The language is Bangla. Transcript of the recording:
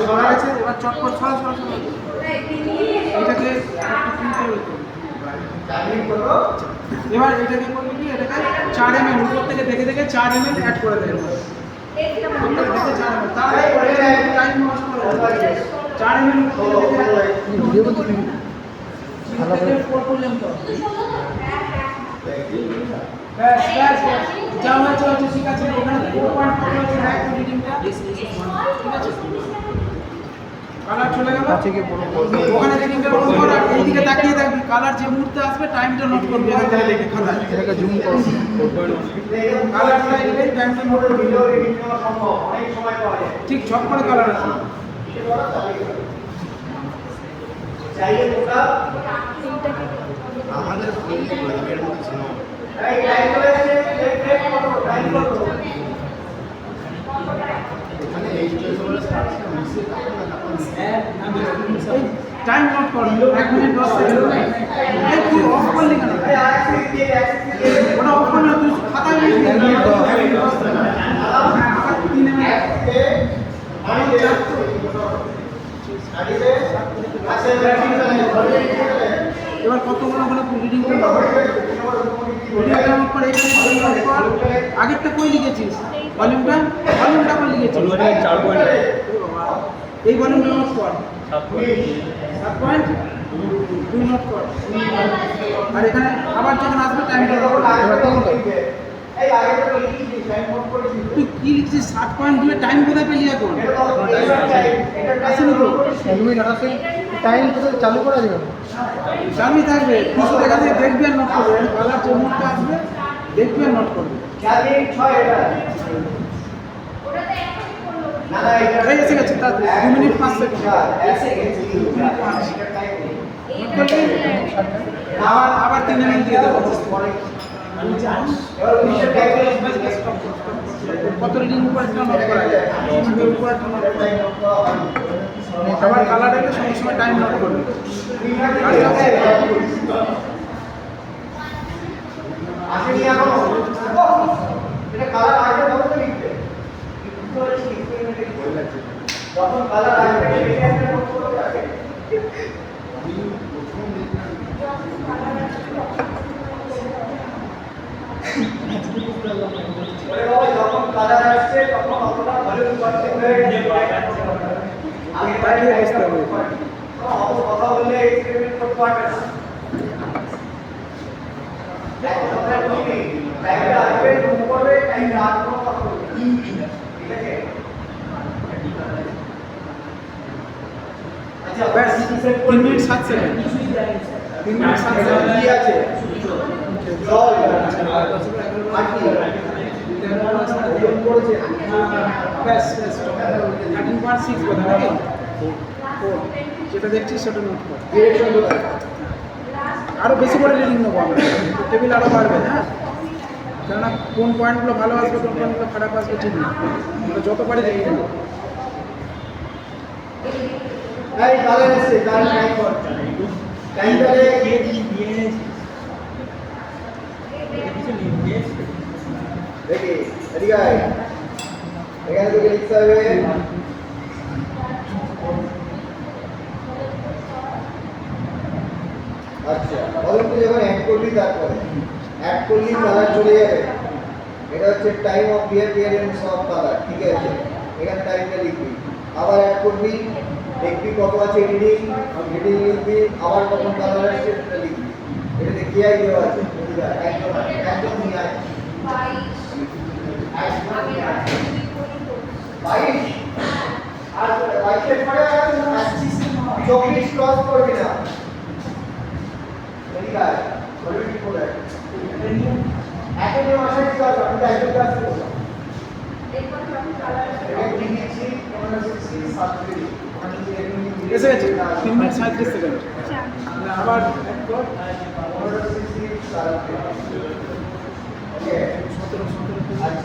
ধরা গেছে। এবার চটপট ছড়া ছড়া ছড়া এটাকে এবার এটাকে করবি কি, এটাকে 4 ml উপর থেকে দেখে দেখে 4 ml অ্যাড করে দেবে। তারপরে টাইম নষ্ট করে 4 ml ভিডিও করতে ভালো করে পর্যন্ত ব্যাস ব্যাস যা হয়েছে হচ্ছে, ঠিক আছে। এখানে 4.4 হচ্ছে রাইট রিডিংটা, ঠিক আছে। কালার চলে গেল, ওখানে রিডিংটা বন্ধ কর আর এইদিকে তাকিয়ে থাকবি। কালার যে মুহূর্তে আসবে টাইমটা নোট করবি, এখান থেকে দেখে খাতায় এটাকে জুম করো। কালারটা এলে টাইমটা নোট করবি, অনেক সময় পাওয়া যায় ঠিক ঝক করে কালার আসবে। চাইলে তোমরা আমাদের এর মধ্যে ছিল এই টাইম চলে গেছে, ব্রেক করো, টাইম করো। এখানে এই স্টেজে স্টার্ট করে মিসে টাইম নোট করো 1 মিনিট 10 সেকেন্ড। এই তুই অফ করলি কেন? এই আরেকটা দিয়ে ওটা অফ করলে তুই খাতায় লিখবি 3 মিনিট আমি যাচ্ছি গাড়িতে আছে এবার কতগুলো হলো রিডিং করতে হবে। রিডিংটা নোট করে আগেরটা কই লিখেছিস? ভলিউমটা কই লিখেছিস? 4 এই ভলিউমটা নোট কর 7 পয়েন্ট 2 নোট কর। আর এখানে আবার যখন আসবে টাইমটা এই আগেটা তো লিখেছিস, টাইম নোট করেছিস। তুই কি লিখছিস? 7.2 এর টাইম কোথায় পেলি এখন? আসেনি তো তুমি লাগাতে টাইম কোথায় চালু করা যাবে? চালুই থাকবে, তুই শুধু এখানে দেখবি আর নোট করবি। কালার যে মুহূর্তে আসবে দেখবি আর নোট করবি। 4 মিনিট 6 এটা না না এটা এসে গেছে, তার 2 মিনিট 5 সেকেন্ড এসে গেছে। 2 মিনিট 5 এটা টাইম নোট করবি। আবার 3 মিনিট দিয়ে দেবো পরে। এবার 19 এর টাইম কত রিডিং উপর একটা নোট করা যায়, উপর একটা নোট করা যায়। আবার কালার এলে সঙ্গে সঙ্গে টাইম নোট করবে। আসেনি এখন এটা কালার আসবে তখন তো লিখবে। যখন কালার আসবে লিখে একটা নোট করতে হবে। যখন কালার আসছে তখন অতটা ভলিউম বাড়ছে আমি বাইরে আসতে হবে। অত কথা বললে এক্সপেরিমেন্ট করতে পারবে না। টাইমটা আসবে মুভ করবে, টাইমটা আর কোনো কথা বলবে না, ঠিক আছে। আচ্ছা ব্যাস 3 মিনিট 7 সেকেন্ড 3 মিনিট 7 সেকেন্ড কি আছে? জল মাটি করেছে ব্যাস ব্যাস 13.6 কথা নাকি 4 যেটা দেখছিস সেটা নোট কর। ডিরেকশন কোথায়? আরও বেশি করে রিডিং নেবো আমরা, টেবিল আরও বাড়বে। হ্যাঁ, কেননা কোন পয়েন্টগুলো ভালো আসবে কোন পয়েন্টগুলো খারাপ আসবে ঠিক না, আমরা যত পারি দেখে নেবো। এই কালার এসে কালার টাইম কর, টাইমটারে দেখি এদিকে আয়, এখানে থেকে লিখতে হবে আচ্ছা বলুন যখন অ্যাড করবি তারপরে অ্যাড করলি কালার চলে যাবে। এটা হচ্ছে টাইম অফ বিহেভিয়ারেন্স অফ কালার, ঠিক আছে। এখানে টাইমটা লিখবি, আবার অ্যাড করবি, দেখবি কত আছে রিডিং লিখবি, আবার কখন কালার আসছে সেটা লিখবি। এটা দেখি আই দেওয়া আছে একদম একদম নিয়ে আয় 22 আর 22 এর পরে 24 ক্রস করবি না। এদিকে আয়, বলবি কি করে একদম আসা কি কাজ আমি একদম কাজ করব। এরপর যখন কালার আসবে এটা লিখেছি 15 37 এসে গেছে 3 মিনিট 37 সেকেন্ড। আবার একবার 15 37 ওকে 17